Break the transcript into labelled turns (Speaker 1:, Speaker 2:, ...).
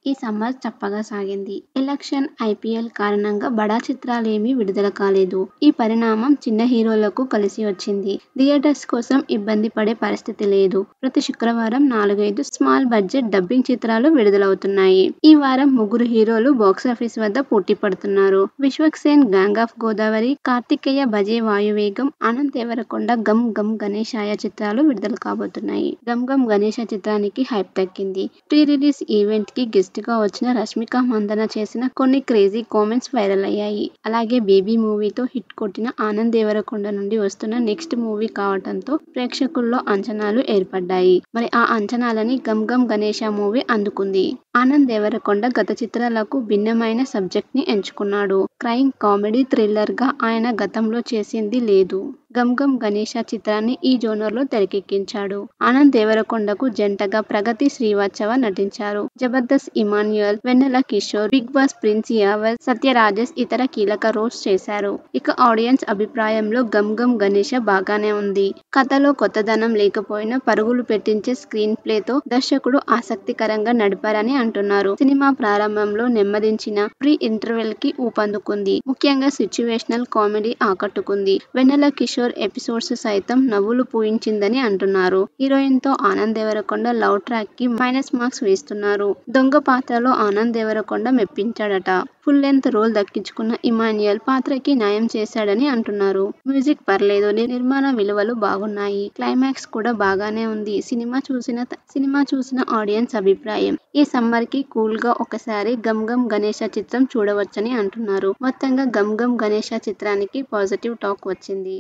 Speaker 1: ఈ సమ్మర్ చప్పగా సాగింది. ఎలక్షన్, ఐపీఎల్ కారణంగా బడా చిత్రాలేమీ విడుదల కాలేదు. ఈ పరిణామం చిన్న హీరోలకు కలిసి వచ్చింది. థియేటర్స్ కోసం ఇబ్బంది పడే పరిస్థితి లేదు. ప్రతి శుక్రవారం 4-5 స్మాల్ బడ్జెట్ డబ్బింగ్ చిత్రాలు విడుదలవుతున్నాయి. ఈ వారం ముగ్గురు హీరోలు బాక్సాఫీస్ వద్ద పోటీ పడుతున్నారు. Vishwak Sen gang of Godavari, Karthikeya Bhaje వాయువేగం, Anand Devarakonda gum gum గణేశాయ చిత్రాలు విడుదల కాబోతున్నాయి. గమ్ గమ్ గణేశ చిత్రానికి హైప్ దక్కింది. ప్రీ రిలీజ్ ఈవెంట్ కి గెస్ట్ గా వచ్చిన రష్మిక మందన చేసిన కొన్ని క్రేజీ కామెంట్స్ వైరల్ అయ్యాయి. అలాగే బేబీ మూవీతో హిట్ కొట్టిన ఆనంద్ దేవరకొండ నుండి వస్తున్న నెక్స్ట్ మూవీ కావటంతో ప్రేక్షకుల్లో అంచనాలు ఏర్పడ్డాయి. మరి ఆ అంచనాలని గమ్ గమ్ గణేశ మూవీ అందుకుంది. ఆనంద్ దేవరకొండ గత చిత్రాలకు భిన్నమైన సబ్జెక్ట్ ని ఎంచుకున్నాడు. క్రైమ్, కామెడీ, థ్రిల్లర్ గా ఆయన గతంలో చేసింది లేదు. గమ్ గమ్ గణేశ చిత్రాన్ని ఈ జోనర్ లో తెరకెక్కించాడు. ఆనంద్ దేవరకొండకు జంటగా ప్రగతి శ్రీవాత్సవ నటించారు. జబర్దస్త్ ఇమాన్యుయల్, వెన్నెల కిషోర్, బిగ్ బాస్ ప్రిన్స్ యావర్, సత్య రాజేష్ ఇతర కీలక రోల్స్ చేశారు. ఇక ఆడియన్స్ అభిప్రాయంలో గమ్ గమ్ గణేశ బాగానే ఉంది. కథలో కొత్తదనం లేకపోయినా పరుగులు పెట్టించే స్క్రీన్ ప్లే తో దర్శకుడు ఆసక్తికరంగా నడిపారని అంటున్నారు. సినిమా ప్రారంభంలో నెమ్మదించిన ప్రీ ఇంటర్వెల్ కి ఊపందుకుంది. ముఖ్యంగా సిచ్యువేషనల్ కామెడీ ఆకట్టుకుంది. వెన్నెల కిషోర్ ఎపిసోడ్స్ సైతం నవ్వులు పూయించిందని అంటున్నారు. హీరోయిన్ తో ఆనంద్ దేవరకొండ లవ్ ట్రాక్ కి మైనస్ మార్క్స్ వేస్తున్నారు. దొంగ పాత్రలో ఆనంద్ దేవరకొండ మెప్పించాడట. ఫుల్ లెంత్ రోల్ దక్కించుకున్న ఇమాన్యుయల్ పాత్రకి న్యాయం చేశాడని అంటున్నారు. మ్యూజిక్ పర్లేదు, నిర్మాణ విలువలు బాగున్నాయి. క్లైమాక్స్ కూడా బాగానే ఉంది. సినిమా చూసిన ఆడియన్స్ అభిప్రాయం. ఈ సమ్మర్ కి కూల్ గా ఒకసారి గమ్ గమ్ గణేశ చిత్రం చూడవచ్చని అంటున్నారు. మొత్తంగా గమ్ గమ్ గణేశ చిత్రానికి పాజిటివ్ టాక్ వచ్చింది.